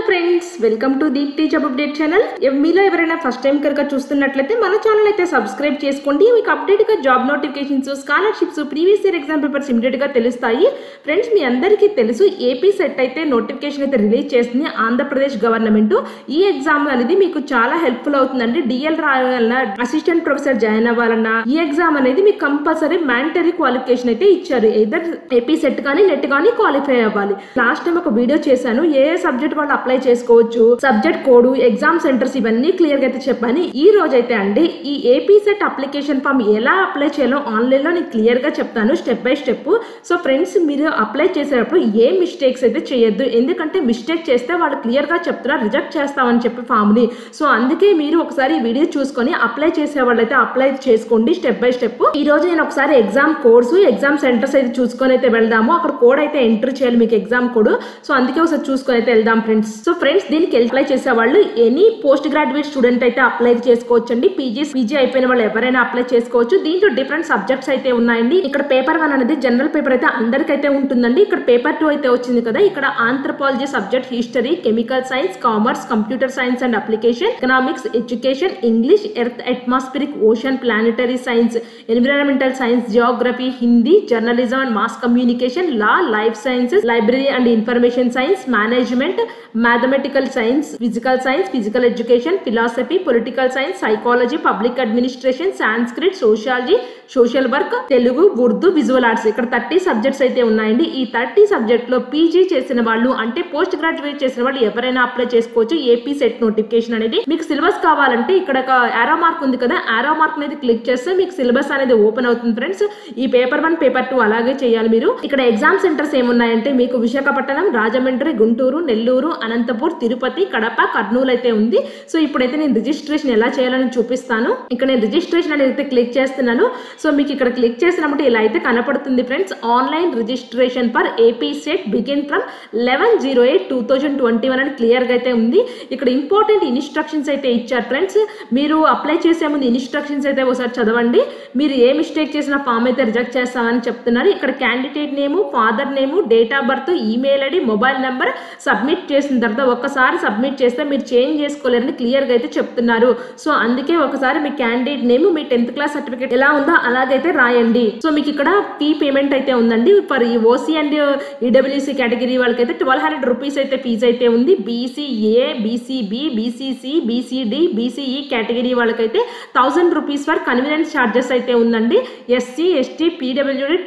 Friends, welcome to Deepti job update channel. మీలో ఎవరైనా first time కనుక చూస్తున్నట్లయితే మన ఛానల్ అయితే సబ్స్క్రైబ్ చేసుకోండి. మీకు అప్డేట్ గా job notifications, scholarships, previous year exam papers immediate గా తెలుస్తాయి. ఫ్రెండ్స్, మీ అందరికీ తెలుసు ఏపీ సెట్ అయితే నోటిఫికేషన్ అయితే రిలీజ్ చేస్తుంది ఆంధ్రప్రదేశ్ గవర్నమెంట్. ఈ ఎగ్జామ్ అనేది మీకు చాలా హెల్ప్ఫుల్ అవుతుందండి. డిఎల్ రాయాలన్నా, అసిస్టెంట్ ప్రొఫెసర్ జాయిన్ అవ్వాలన్నా ఈ ఎగ్జామ్ అనేది మీకు కంపల్సరీ మ్యాండటరీ క్వాలిఫికేషన్ అయితే ఇచ్చారు. ఎయిదర్ ఏపీ సెట్ కానీ నెట్ కానీ క్వాలిఫై అవ్వాలి. లాస్ట్ టైం ఒక వీడియో చేశాను, ఏ సబ్జెక్ట్ వాళ్ళు అప్లై చేసుకోవచ్చు, సబ్జెక్ట్ కోడ్, ఎగ్జామ్ సెంటర్స్ ఇవన్నీ క్లియర్ గా అయితే చెప్పాను. ఈ రోజు అయితే అండి ఈ ఏపీ సెట్ అప్లికేషన్ ఫామ్ ఎలా అప్లై చేయాలో ఆన్లైన్ లో నేను క్లియర్ గా చెప్తాను, step by step. So friends, మీరు అప్లై చేసేటప్పుడు ఏ మిస్టేక్స్ అయితే చేయొద్దు, ఎందుకంటే మిస్టేక్ చేస్తే వాళ్ళు క్లియర్ గా చెప్తున్నారు రిజెక్ట్ చేస్తామని చెప్పి ఫామ్ ని. సో అందుకే మీరు ఒకసారి ఈ వీడియో చూసుకొని అప్లై చేసే వాళ్ళైతే అప్లై చేసుకోండి స్టెప్ బై స్టెప్. ఈ రోజు నేను ఒకసారి ఎగ్జామ్ కోడ్స్, ఎగ్జామ్ సెంటర్స్ అయితే చూసుకొని అయితే వెళ్దాము. అక్కడ కోడ్ అయితే ఎంటర్ చేయాలి, మీకు ఎగ్జామ్ కోడ్. సో అందుకే ఒకసారి చూసుకొని అయితే వెళ్దాం ఫ్రెండ్స్. సో ఫ్రెండ్స్, దీనికి అప్లై చేసే వాళ్ళు ఎనీ పోస్ట్ గ్రాడ్యుయేట్ స్టూడెంట్ అయితే అప్లై చేసుకోవచ్చండి. పీజీ అయిపోయిన వాళ్ళు ఎవరైనా అప్లై చేసుకోవచ్చు. దీంట్లో డిఫరెంట్ సబ్జెక్ట్స్ అయితే ఉన్నాయండి. ఇక్కడ పేపర్ 1 అనేది జనరల్ పేపర్ అయితే అందరికైతే ఉంటుందండి. ఇక్కడ పేపర్ 2 అయితే వచ్చింది కదా. ఇక్కడ anthropology subject, history, chemical science, commerce, computer science and application, economics, education, English, earth atmospheric, ocean, planetary science, environmental science, Geography, Hindi, journalism and mass communication, law, life sciences, library and information science, management, mathematical science, physical education, philosophy, political science, psychology, public administration, sanskrit, sociology, social work, Telugu, Urdu, visual arts. ఇక్కడ 30 subjects అయితే ఉన్నాయండి. ఈ 30 subject లో PG చేసిన వాళ్ళు అంటే post graduate చేసిన వాళ్ళు ఎవరైనా అప్లై చేసుకోవచ్చు. ఏపీ సెట్ నోటిఫికేషన్ అనేది మీకు సిలబస్ కావాలంటే ఇక్కడ ఒక ఆరో మార్క్ ఉంది కదా, ఆరో మార్క్ అనేది క్లిక్ చేస్తే మీకు సిలబస్ అనేది ఓపెన్ అవుతుంది ఫ్రెండ్స్. ఈ పేపర్ 1, పేపర్ 2 అలాగే చేయాలి మీరు. ఇక్కడ ఎగ్జామ్ సెంటర్స్ ఏమున్నాయంటే మీకు విశాఖపట్నం, రాజమండ్రి, గుంటూరు, నెల్లూరు, అనంతపూర్, తిరుపతి, కడప, కర్నూలు అయితే ఉంది. సో ఇప్పుడైతే నేను రిజిస్ట్రేషన్ ఎలా చేయాలని చూపిస్తాను. ఇక్కడ నేను రిజిస్ట్రేషన్ అనేది క్లిక్ చేస్తున్నాను. సో మీకు ఇక్కడ క్లిక్ చేసినప్పుడు ఇలా అయితే కనపడుతుంది friends. Online registration for AP set begin from 11/08/2021 అని క్లియర్ గా అయితే ఉంది. ఇక్కడ ఇంపార్టెంట్ ఇన్స్ట్రక్షన్స్ అయితే ఇచ్చారు ఫ్రెండ్స్. మీరు అప్లై చేసే ముందు ఇన్స్ట్రక్షన్స్ అయితే ఒకసారి చదవండి. మీరు ఏ మిస్టేక్ చేసిన ఫామ్ అయితే రిజెక్ట్ చేస్తామని చెప్తున్నారు. ఇక్కడ candidate name, father name, date of birth, email ID, mobile number submit చేసిన తర్వాత ఒక్కసారి సబ్మిట్ చేస్తే మీరు చేంజ్ చేసుకోలేరని క్లియర్ గా అయితే చెప్తున్నారు. సో అందుకే ఒకసారి మీ క్యాండిడేట్ నేమ్, మీ 10th క్లాస్ సర్టిఫికేట్ ఎలా ఉందో అలాగైతే రాయండి. సో మీకు ఇక్కడ ఫీ పేమెంట్ అయితే ఉందండి. ఫర్ ఈ ఓసీ అండ్ ఈడబ్ల్యూసీ కేటగిరీ వాళ్ళకైతే 1200 రూపీస్ అయితే ఫీజు అయితే ఉంది. BCA, BCB, BCC, BCD, BCE category వాళ్ళకైతే 1000 రూపీస్ ఫర్ కన్వీనియన్స్ ఛార్జెస్ అయితే ఉందండి. SC, ST, PWD,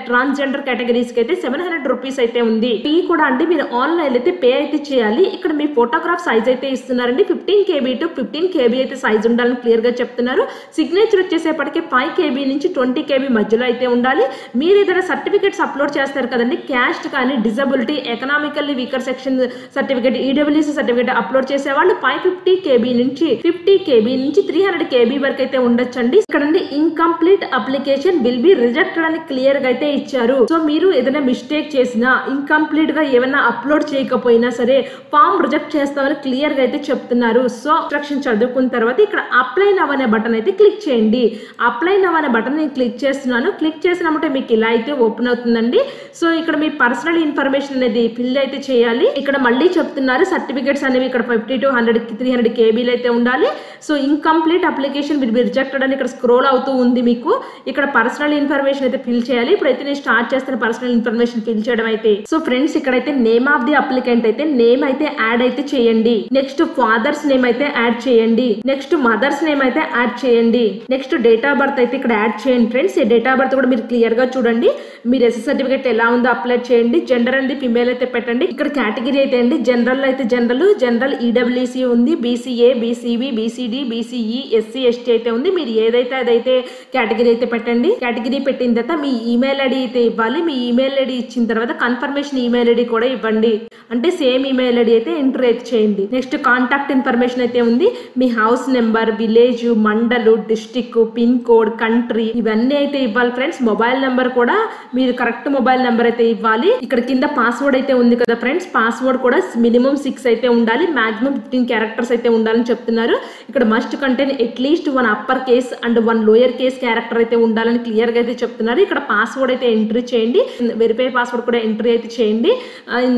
transgender categories కి అయితే 700 రూపీస్ అయితే ఉంది. ఫీ కూడా అండి మీరు ఆన్లైన్ అయితే పే అయితే చేయాలి. ఇక్కడ మీ ఫోటోగ్రాఫ్ సైజ్ అయితే ఇస్తున్నారండి. 15 KB టు 15 KB అయితే సైజ్ ఉండాలని క్లియర్ గా చెప్తున్నారు. సిగ్నేచర్ వచ్చేసేపటికి 5 KB నుంచి 20 KB మధ్యలో అయితే ఉండాలి. మీరు ఏదైనా సర్టిఫికేట్స్ అప్లోడ్ చేస్తారు కదండి, క్యాస్ట్ కానీ, disability, economically weaker section certificate, EWC certificate upload చేసే వాళ్ళు 550 KB నుంచి 50 KB నుంచి 300 KB వరకు అయితే ఉండొచ్చండి. ఇక్కడ incomplete application will be rejected అని క్లియర్ గా అయితే ఇచ్చారు. సో మీరు ఏదైనా మిస్టేక్ చేసినా, ఇన్కంప్లీట్ గా ఏమైనా అప్లోడ్ చేయకపోయినా సరే ఫామ్ రిజెక్ట్ చేస్తామని క్లియర్ గా అయితే చెప్తున్నారు. సో ఇన్స్ట్రక్షన్ చదువుకున్న తర్వాత ఇక్కడ అప్లై నవ్ అనే బటన్ అయితే క్లిక్ చేయండి. అప్లై నవ్ అనే బటన్ నేను క్లిక్ చేస్తున్నాను. క్లిక్ చేసినప్పుడు మీకు ఇలా అయితే ఓపెన్ అవుతుందండి. సో ఇక్కడ మీ పర్సనల్ ఇన్ఫర్మేషన్ అనేది ఫిల్ అయితే చేయాలి. ఇక్కడ మళ్ళీ చెప్తున్నారు సర్టిఫికేట్స్ అనేవి ఇక్కడ 50 to 300 KB అయితే ఉండాలి. So incomplete application will be rejected అని ఇక్కడ స్క్రోల్ అవుతూ ఉంది. మీకు ఇక్కడ పర్సనల్ ఇన్ఫర్మేషన్ అయితే ఫిల్ చేయాలి. ఇప్పుడైతే నేను స్టార్ట్ చేస్తాను పర్సనల్ ఇన్ఫర్మేషన్ ఫిల్ చేయడం అయితే. సో ఫ్రెండ్స్, ఇక్కడైతే నేమ్ ఆఫ్ ది అప్లికెంట్ అయితే నేమ్ అయితే యాడ్ అయితే చేయండి. నెక్స్ట్ ఫాదర్స్ నేమ్ అయితే యాడ్ చేయండి. నెక్స్ట్ మదర్స్ నేమ్ అయితే యాడ్ చేయండి. నెక్స్ట్ డేట్ ఆఫ్ బర్త్ అయితే ఇక్కడ యాడ్ చేయండి ఫ్రెండ్స్. ఈ డేట్ ఆఫ్ బర్త్ కూడా మీరు క్లియర్ గా చూడండి. మీరు ఎస్ఎస్ సర్టిఫికేట్ ఎలా ఉందో అప్లోడ్ చేయండి. జెండర్ అండి ఫిమేల్ అయితే పెట్టండి. ఇక్కడ కేటగిరీ అయితే అండి జనరల్ అయితే జనరల్ ఈడబ్ల్యూసీ ఉంది, BCA, BCB, BCD, BCE, SC, ST అయితే ఉంది. మీరు ఏదైతే అదైతే కేటగిరీ అయితే పెట్టండి. కేటగిరీ పెట్టిన తర్వాత మీ ఈమెయిల్ ఐడి అయితే ఇవ్వాలి. మీ ఈమెయిల్ ఐడి ఇచ్చిన తర్వాత కన్ఫర్మేషన్ ఈమెయిల్ ఐడి కూడా ఇవ్వండి. అంటే సేమ్ ఈమెయిల్ ఐడి అయితే ఎంటర్ అయితే చేయండి. నెక్స్ట్ కాంటాక్ట్ ఇన్ఫర్మేషన్ అయితే ఉంది. మీ హౌస్ నెంబర్, విలేజ్, మండలు, డిస్టిక్, పిన్ కోడ్, కంట్రీ ఇవన్నీ అయితే ఇవ్వాలి ఫ్రెండ్స్. మొబైల్ నెంబర్ కూడా మీరు కరెక్ట్ మొబైల్ నెంబర్ అయితే ఇవ్వాలి. ఇక్కడ కింద పాస్వర్డ్ అయితే ఉంది కదా ఫ్రెండ్స్, పాస్వర్డ్ కూడా మినిమం 6 అయితే ఉండాలి, మాక్సిమం 15 క్యారెక్టర్స్ అయితే ఉండాలని చెప్తున్నారు. ఇక్కడ must contain at least 1 upper case and 1 lower case character అయితే ఉండాలని క్లియర్ గా అయితే చెప్తున్నారు. ఇక్కడ పాస్వర్డ్ అయితే ఎంట్రీ చేయండి, వెరిఫై పాస్వర్డ్ కూడా ఎంట్రీ అయితే చేయండి.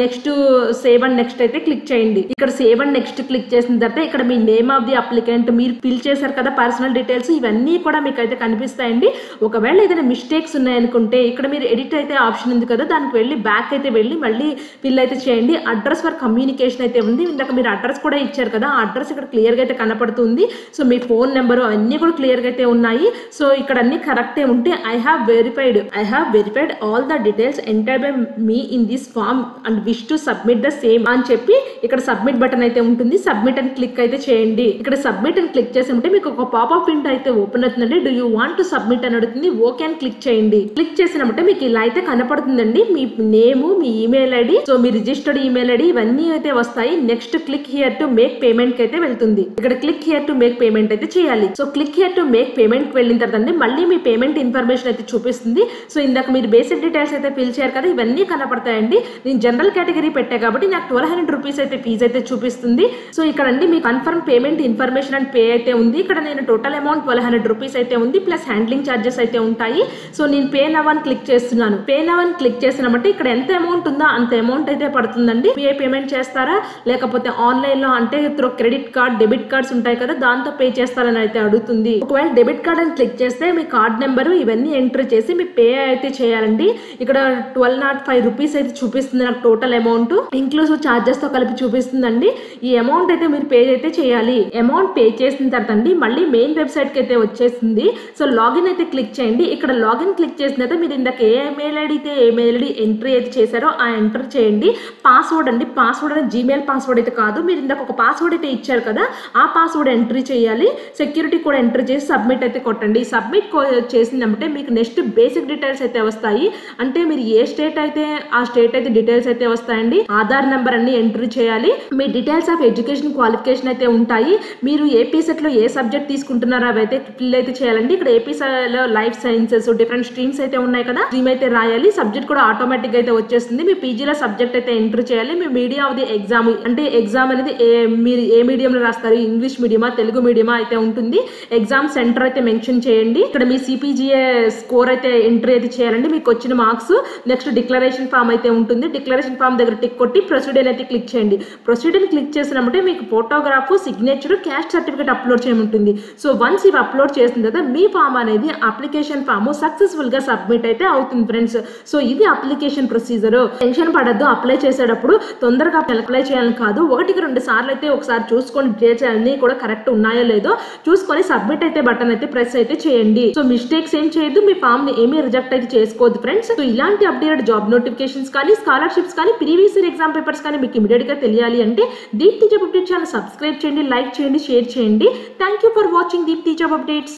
నెక్స్ట్ సేవ్ అండ్ నెక్స్ట్ అయితే క్లిక్ చేయండి. ఇక్కడ సేవ్ అండ్ నెక్స్ట్ క్లిక్ చేసిన తర్వాత ఇక్కడ మీ నేమ్ ఆఫ్ ది అప్లికెంట్, మీరు ఫిల్ చేశారు కదా పర్సనల్ డీటెయిల్స్, ఇవన్నీ కూడా మీకు అయితే కనిపిస్తాయండి. ఒకవేళ ఏదైనా మిస్టేక్స్ ఉన్నాయనుకుంటే ఇక్కడ మీరు ఎడిట్ అయితే ఆప్షన్ ఉంది కదా, దానికి వెళ్ళి బ్యాక్ అయితే వెళ్ళి మళ్ళీ ఫిల్ అయితే చేయండి. అడ్రస్ ఫర్ కమ్యూనికేషన్ అయితే ఉంది, ఇందాక మీరు అడ్రస్ కూడా ఇచ్చారు కదా, ఆ అడ్రస్ ఇక్కడ క్లియర్ గా అయితే కనపడుతుంది. సో మీ ఫోన్ నెంబర్ అన్ని కూడా క్లియర్ గా అయితే ఉన్నాయి. సో ఇక్కడ అన్ని కరెక్టే ఉంటే I have verified all the details entered by me in this form and wish to submit the same అని చెప్పి ఇక్కడ సబ్మిట్ బటన్ అయితే ఉంటుంది. సబ్మిట్ అని క్లిక్ అయితే చేయండి. ఇక్కడ సబ్మిట్ అని క్లిక్ చేసి ఉంటే మీకు ఒక పాపప్ విండో అయితే ఓపెన్ అవుతుందండి. Do you want to submit అని అడుగుతుంది. ఓకే అని క్లిక్ చేయండి. క్లిక్ చేసినప్పుడు మీకు ఇలా అయితే కనపడుతుందండి, మీ నేమ్, మీ ఈమెయిల్ ఐడి, సో మీ రిజిస్టర్డ్ ఈమెయిల్ ఐడి ఇవన్నీ అయితే వస్తాయి. Next click here to make payment కి అయితే వెళ్తుంది. ఇక్కడ click here to make payment అయితే చేయాలి. So click here to make payment కి వెళ్ళిన తర్వాత మళ్ళీ మీ పేమెంట్ ఇన్ఫర్మేషన్ అయితే చూపిస్తుంది. సో ఇందాక మీరు బేసిక్ డీటెయిల్స్ అయితే ఫిల్ చేయారు కదా, ఇవన్నీ కనపడతాయండి. నేను జనరల్ కేటగిరీ పెట్టా కాబట్టి నాకు 1200 రూపీస్ అయితే ఫీజ్ అయితే చూపిస్తుంది. సో ఇక్కడ అండి మీ confirm payment information and pay అయితే ఉంది. ఇక్కడ నేను టోటల్ అమౌంట్ 1200 రూపీస్ అయితే ఉంది, ప్లస్ హ్యాండ్లింగ్ ఛార్జెస్ అయితే ఉంటాయి. సో నేను పే నవ్ అని క్లిక్ చేస్తున్నాను. పే నవ్ అని క్లిక్ చేసినప్పుడు ఇక్కడ ఎంత అమౌంట్ ఉందో అంత అమౌంట్ అయితే పడుతుందండి. పేమెంట్ చేస్తారా లేకపోతే ఆన్లైన్ లో అంటే through credit card, debit cards ఉంటాయి కదా, దాంతో పే చేస్తారని అయితే అడుగుతుంది. ఒకవేళ డెబిట్ కార్డ్ అని క్లిక్ చేస్తే మీ కార్డ్ నెంబర్ ఇవన్నీ ఎంటర్ చేసి మీ పే అయితే చేయాలండి. ఇక్కడ 1205 రూపీస్ అయితే చూపిస్తుంది నాకు టోటల్ అమౌంట్, ఇంక్లూసివ్ చార్జెస్ తో కలిపి చూపిస్తుందండి. ఈ అమౌంట్ అయితే మీరు పే అయితే చేయాలి. అమౌంట్ పే చేసిన తర్వాత అండి మళ్ళీ మెయిన్ వెబ్సైట్ కి అయితే వచ్చేసింది. సో లాగిన్ అయితే క్లిక్ చేయండి. ఇక్కడ లాగిన్ క్లిక్ చేసిన తర్వాత మీరు ఇందాక ఏ మెయిల్ ఐడి ఎంట్రీ అయితే చేశారో ఆ ఎంటర్ చేయండి. పాస్వర్డ్ అండి, పాస్వర్డ్ అనేది జీమెయిల్ పాస్వర్డ్ అయితే కాదు, మీరు ఇందాక ఒక పాస్వర్డ్ అయితే ఇచ్చారు కదా, ఆ పాస్వర్డ్ ఎంట్రీ చేయాలి. సెక్యూరిటీ కూడా ఎంటర్ చేసి సబ్మిట్ అయితే కొట్టండి. సబ్మిట్ చేసిందంటే మీకు నెక్స్ట్ బేసిక్ డీటెయిల్స్ అయితే వస్తాయి. అంటే మీరు ఏ స్టేట్ అయితే ఆ స్టేట్ అయితే డీటెయిల్స్ అయితే వస్తాయండి. ఆధార్ నెంబర్ అన్ని ఎంట్రీ చేయాలి. మీ డీటెయిల్స్ ఆఫ్ ఎడ్యుకేషన్ క్వాలిఫికేషన్ అయితే ఉంటాయి. మీరు ఏపీ సెట్ లో ఏ సబ్జెక్ట్ తీసుకుంటున్నారో అవి అయితే ఫిల్ అయితే చేయాలండి. ఇక్కడ ఏపీ లో లైఫ్ సైన్సెస్ డిఫరెంట్ స్ట్రీమ్స్ అయితే ఉన్నాయి కదా, స్ట్రీమ్ అయితే రాయాలి. సబ్జెక్ట్ కూడా ఆటోమేటిక్ అయితే వచ్చేస్తుంది. మీ పీజీలో సబ్జెక్ట్ అయితే ఎంటర్ చేయాలి. మీ మీడియా ఆఫ్ ది ఎగ్జామ్, అంటే ఎగ్జామ్ అనేది మీరు ఏ మీడియంలో రాస్తారు, ఇంగ్లీష్ మీడియమా తెలుగు మీడియమా అయితే ఉంటుంది. ఎగ్జామ్ సెంటర్ అయితే మెన్షన్ చేయండి. ఇక్కడ మీ సిపిజిఏ స్కోర్ అయితే ఎంట్రీ అయితే చేయాలండి, మీకు వచ్చిన మార్క్స్. నెక్స్ట్ డిక్లరేషన్ ఫామ్ అయితే ఉంటుంది. డిక్లరేషన్ ఫామ్ దగ్గర టిక్ కొట్టి ప్రొసీడర్ అయితే క్లిక్ చేయండి. ప్రొసీడర్ క్లిక్ చేసినప్పుడు మీకు photograph, signature, caste certificate upload చేయమంటుంది. సో వన్స్ ఇవి అప్లోడ్ చేసిన తర్వాత మీ ఫామ్ అనేది అప్లికేషన్ ఫామ్ సక్సెస్ఫుల్ గా సబ్మిట్ అయితే అవుతుంది ఫ్రెండ్స్. సో ఇది అప్లికేషన్ ప్రొసీజర్. టెన్షన్ పడద్దు, అప్లై చేసేటప్పుడు తొందరగా అప్లై చేయాలని కాదు, 1-2 సార్లు అయితే ఒకసారి చూసుకొని డేట్స్ అన్ని కూడా కరెక్ట్ ఉన్నాయో లేదో చూసుకొని సబ్మిట్ అయితే బటన్ అయితే ప్రెస్ అయితే చేయండి. సో మిస్టేక్స్ ఏం చేయొద్దు, మీ ఫామ్ ని ఏమీ రిజెక్ట్ అయితే చేసుకోవద్దు ఫ్రెండ్స్. సో ఇలాంటి అప్డేటెడ్ జాబ్ నోటిఫికేషన్స్ కానీ, స్కాలర్షిప్స్ కానీ, ప్రీవియస్ ఇయర్ ఎగ్జామ్ పేపర్స్ కానీ మీకు ఇమీడియట్ గా తెలియాలి అంటే Deepti job updates channel subscribe చేయండి, లైక్ చేయండి, షేర్ చేయండి. Thank you for watching Deepti job updates.